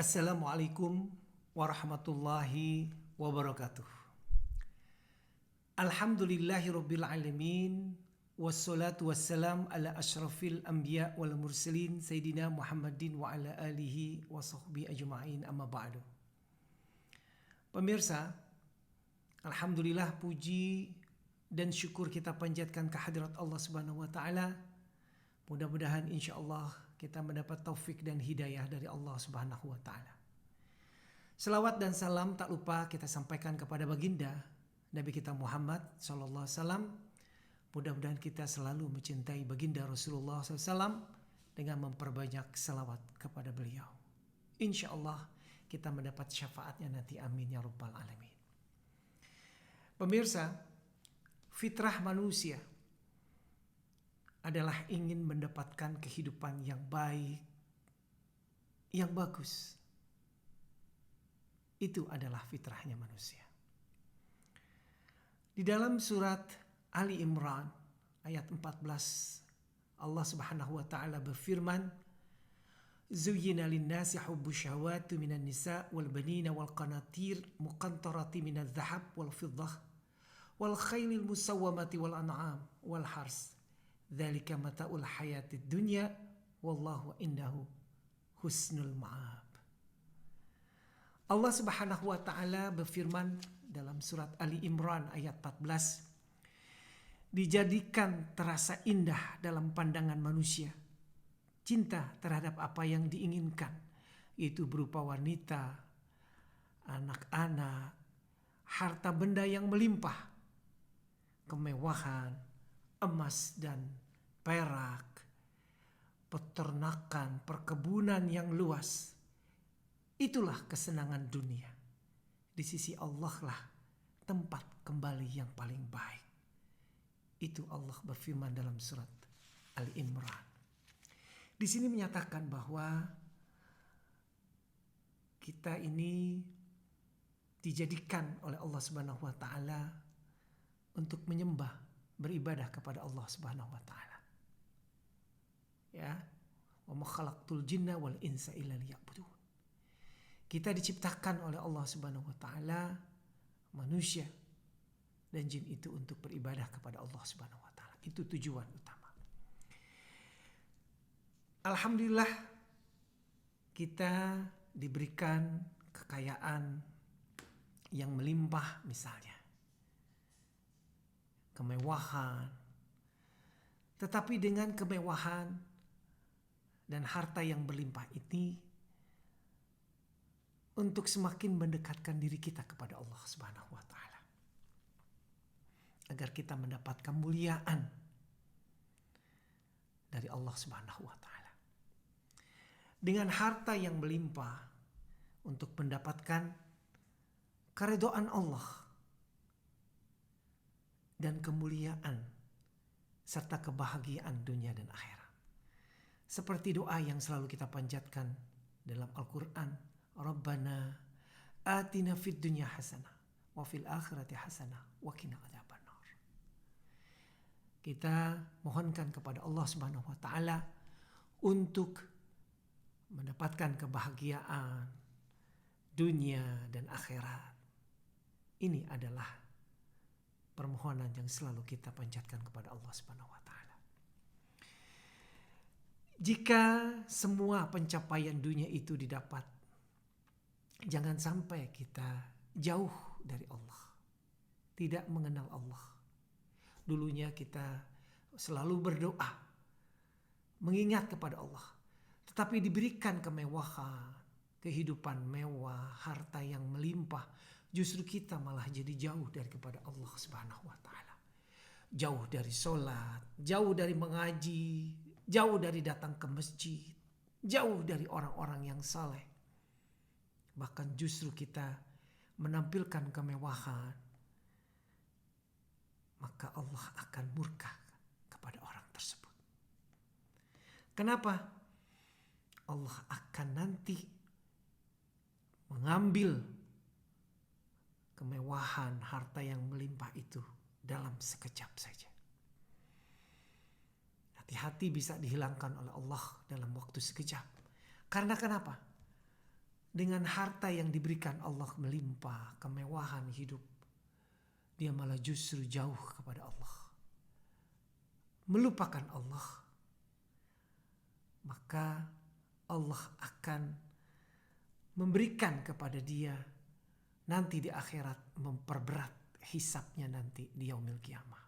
Assalamualaikum warahmatullahi wabarakatuh. Alhamdulillahirabbil alamin wassalatu wassalam ala asyrafil anbiya wal mursalin sayyidina Muhammadin wa ala alihi wa sahbihi ajma'in, amma ba'du. Pemirsa, alhamdulillah, puji dan syukur kita panjatkan kehadirat Allah Subhanahu wa taala. Mudah-mudahan insyaallah kita mendapat taufik dan hidayah dari Allah Subhanahu wa taala. Selawat dan salam tak lupa kita sampaikan kepada baginda Nabi kita Muhammad sallallahu alaihi wasallam. Mudah-mudahan kita selalu mencintai baginda Rasulullah SAW dengan memperbanyak selawat kepada beliau. Insyaallah kita mendapat syafaatnya nanti, amin ya rabbal alamin. Pemirsa, fitrah manusia adalah ingin mendapatkan kehidupan yang baik, yang bagus. Itu adalah fitrahnya manusia. Di dalam surat Ali Imran ayat 14, Allah Subhanahu wa taala berfirman, "Zuyyina lin-nasi hubbu syahawati minan nisa wal banina wal qanatir muqantarati minadh dhahab wal fiddah wal khailil musawwamati wal an'am wal hars. Dzalika mata'ul hayatid dunya wallahu indahu husnul ma'ab." Allah Subhanahu wa taala berfirman dalam surat Ali Imran ayat 14, dijadikan terasa indah dalam pandangan manusia cinta terhadap apa yang diinginkan, yaitu berupa wanita, anak-anak, harta benda yang melimpah, kemewahan, emas dan perak, peternakan, perkebunan yang luas. Itulah kesenangan dunia. Di sisi Allah lah tempat kembali yang paling baik. Itu Allah berfirman dalam surat Ali Imran. Di sini menyatakan bahwa kita ini dijadikan oleh Allah Subhanahu wa taala untuk menyembah, beribadah kepada Allah Subhanahu wa taala. Ya, wa ma khalaqtul jinna wal insa illa liya'budun. Kita diciptakan oleh Allah Subhanahu wa taala, manusia dan jin itu untuk beribadah kepada Allah Subhanahu wa taala. Itu tujuan utama. Alhamdulillah kita diberikan kekayaan yang melimpah, misalnya kemewahan. Tetapi dengan kemewahan dan harta yang berlimpah ini untuk semakin mendekatkan diri kita kepada Allah Subhanahu wa taala, agar kita mendapatkan kemuliaan dari Allah Subhanahu wa taala. Dengan harta yang melimpah untuk mendapatkan keridhaan Allah dan kemuliaan serta kebahagiaan dunia dan akhirat. Seperti doa yang selalu kita panjatkan dalam Al-Qur'an, Rabbana atina fid dunya hasanah wa fil akhirati hasanah wa qina adzabannar. Kita mohonkan kepada Allah Subhanahu wa taala untuk mendapatkan kebahagiaan dunia dan akhirat. Ini adalah permohonan yang selalu kita panjatkan kepada Allah Subhanahu wa taala. Jika semua pencapaian dunia itu didapat, jangan sampai kita jauh dari Allah, tidak mengenal Allah. Dulunya kita selalu berdoa, mengingat kepada Allah, tetapi diberikan kemewahan, kehidupan mewah, harta yang melimpah, justru kita malah jadi jauh dari kepada Allah Subhanahu wa taala. Jauh dari sholat, jauh dari mengaji, jauh dari datang ke masjid, jauh dari orang-orang yang saleh. Bahkan justru kita menampilkan kemewahan, maka Allah akan murka kepada orang tersebut. Kenapa? Allah akan nanti mengambil kemewahan, harta yang melimpah itu dalam sekejap saja. Hati-hati bisa dihilangkan oleh Allah dalam waktu sekejap. Karena kenapa? Dengan harta yang diberikan Allah melimpah, kemewahan hidup, dia malah justru jauh kepada Allah, melupakan Allah. Maka Allah akan memberikan kepada dia nanti di akhirat, memperberat hisabnya nanti di yaumil qiyamah.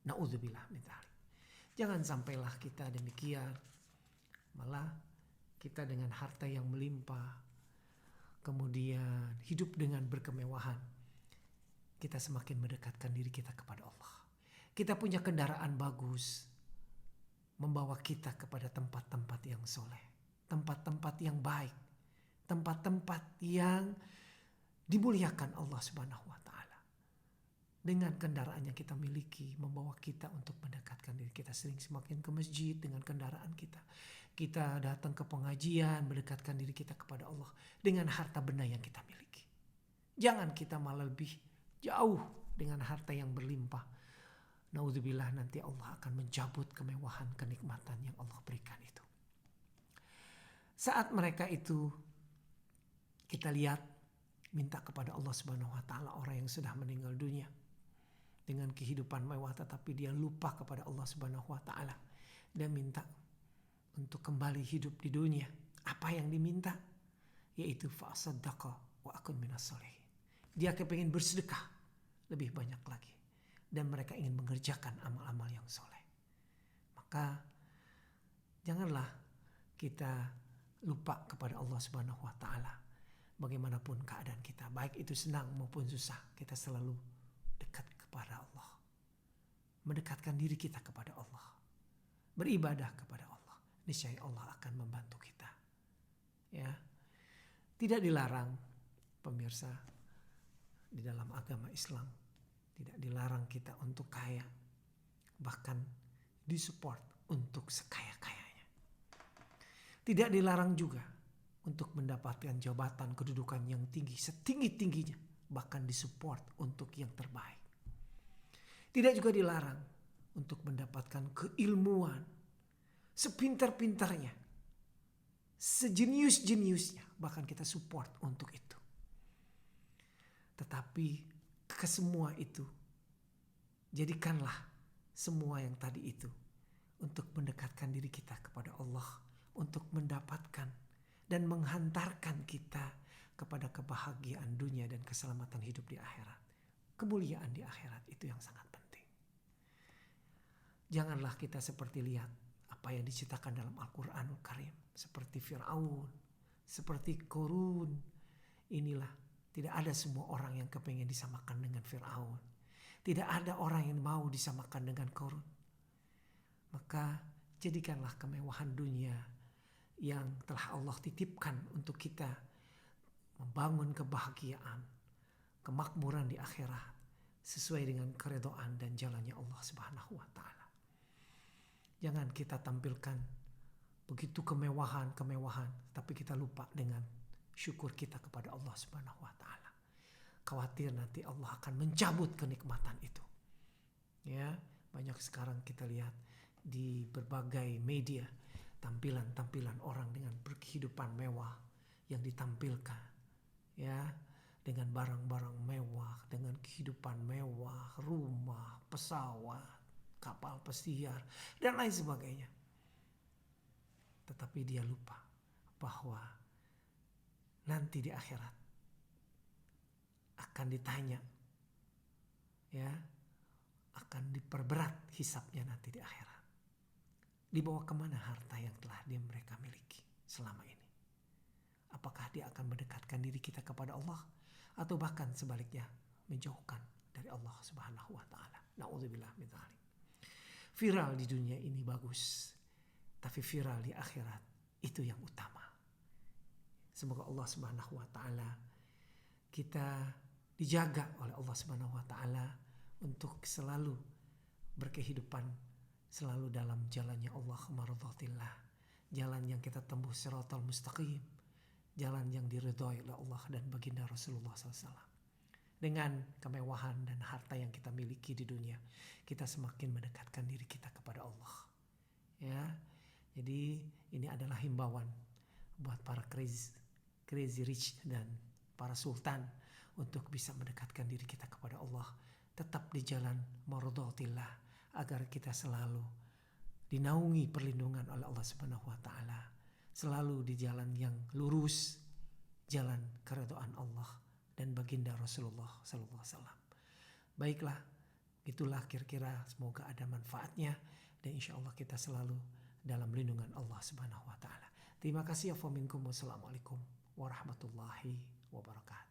Na'udzubillah min dzalik. Jangan sampailah kita demikian, malah kita dengan harta yang melimpah, kemudian hidup dengan berkemewahan, kita semakin mendekatkan diri kita kepada Allah. Kita punya kendaraan bagus, membawa kita kepada tempat-tempat yang soleh, tempat-tempat yang baik, tempat-tempat yang dimuliakan Allah Subhanahu wa Ta'ala. Dengan kendaraan yang kita miliki, membawa kita untuk mendekatkan diri kita, sering semakin ke masjid dengan kendaraan kita. Kita datang ke pengajian, mendekatkan diri kita kepada Allah dengan harta benda yang kita miliki. Jangan kita malah lebih jauh dengan harta yang berlimpah. Naudzubillah, nanti Allah akan mencabut kemewahan, kenikmatan yang Allah berikan itu. Saat mereka itu kita lihat minta kepada Allah Subhanahu wa Ta'ala, orang yang sudah meninggal dunia dengan kehidupan mewah, tetapi dia lupa kepada Allah Subhanahu wa Ta'ala. Dia minta untuk kembali hidup di dunia. Apa yang diminta? Yaitu fa'asaddaqa wa akun minas sholihin. Dia kepengen bersedekah lebih banyak lagi, dan mereka ingin mengerjakan amal-amal yang soleh. Maka janganlah kita lupa kepada Allah Subhanahu wa Ta'ala. Bagaimanapun keadaan kita, baik itu senang maupun susah, kita selalu dekat kepada Allah, mendekatkan diri kita kepada Allah, beribadah kepada Allah. Niscaya Allah akan membantu kita. Ya, tidak dilarang, pemirsa, di dalam agama Islam tidak dilarang kita untuk kaya, bahkan disupport untuk sekaya-kayanya. Tidak dilarang juga untuk mendapatkan jabatan kedudukan yang tinggi, setinggi-tingginya, bahkan disupport untuk yang terbaik. Tidak juga dilarang untuk mendapatkan keilmuan sepintar-pintarnya, sejenius-jeniusnya, bahkan kita support untuk itu. Tetapi kesemua itu, jadikanlah semua yang tadi itu untuk mendekatkan diri kita kepada Allah, untuk mendapatkan dan menghantarkan kita kepada kebahagiaan dunia dan keselamatan hidup di akhirat. Kemuliaan di akhirat itu yang sangat penting. Janganlah kita seperti lihat apa yang diceritakan dalam Al-Quranul Karim, seperti Fir'aun, seperti Qarun. Inilah, tidak ada semua orang yang kepengen disamakan dengan Fir'aun. Tidak ada orang yang mau disamakan dengan Qarun. Maka jadikanlah kemewahan dunia yang telah Allah titipkan untuk kita membangun kebahagiaan, kemakmuran di akhirat sesuai dengan keridhaan dan jalannya Allah Subhanahu wa Ta'ala. Jangan kita tampilkan begitu kemewahan, tapi kita lupa dengan syukur kita kepada Allah Subhanahu wa Ta'ala. Khawatir nanti Allah akan mencabut kenikmatan itu. Ya, banyak sekarang kita lihat di berbagai media tampilan-tampilan orang dengan berkehidupan mewah yang ditampilkan, ya, dengan barang-barang mewah, dengan kehidupan mewah, rumah, pesawat, kapal pesiar, dan lain sebagainya. Tetapi dia lupa bahwa nanti di akhirat akan ditanya, ya, akan diperberat hisabnya nanti di akhirat. Dibawa kemana harta yang telah mereka miliki selama ini? Apakah dia akan mendekatkan diri kita kepada Allah, atau bahkan sebaliknya menjauhkan dari Allah Subhanahu wa Ta'ala? Na'udzubillah min dzalik. Viral di dunia ini bagus, tapi viral di akhirat itu yang utama. Semoga Allah Subhanahu wa Ta'ala kita dijaga oleh Allah Subhanahu wa Ta'ala untuk selalu berkehidupan, selalu dalam jalannya Allah, maradhatillah, jalan yang kita tembus siratal mustaqim, jalan yang diridhoi oleh Allah dan baginda Rasulullah SAW. Dengan kemewahan dan harta yang kita miliki di dunia, kita semakin mendekatkan diri kita kepada Allah. Ya, jadi ini adalah himbauan buat para crazy Crazy Rich dan para sultan untuk bisa mendekatkan diri kita kepada Allah, tetap di jalan mardhatillah, agar kita selalu dinaungi perlindungan oleh Allah Subhanahu wa taala, selalu di jalan yang lurus, jalan keridhaan Allah dan baginda Rasulullah sallallahu alaihi wasallam. Baiklah, itulah kira-kira, semoga ada manfaatnya dan insyaallah kita selalu dalam lindungan Allah Subhanahu wa taala. Terima kasih. Wassalamualaikum warahmatullahi wabarakatuh.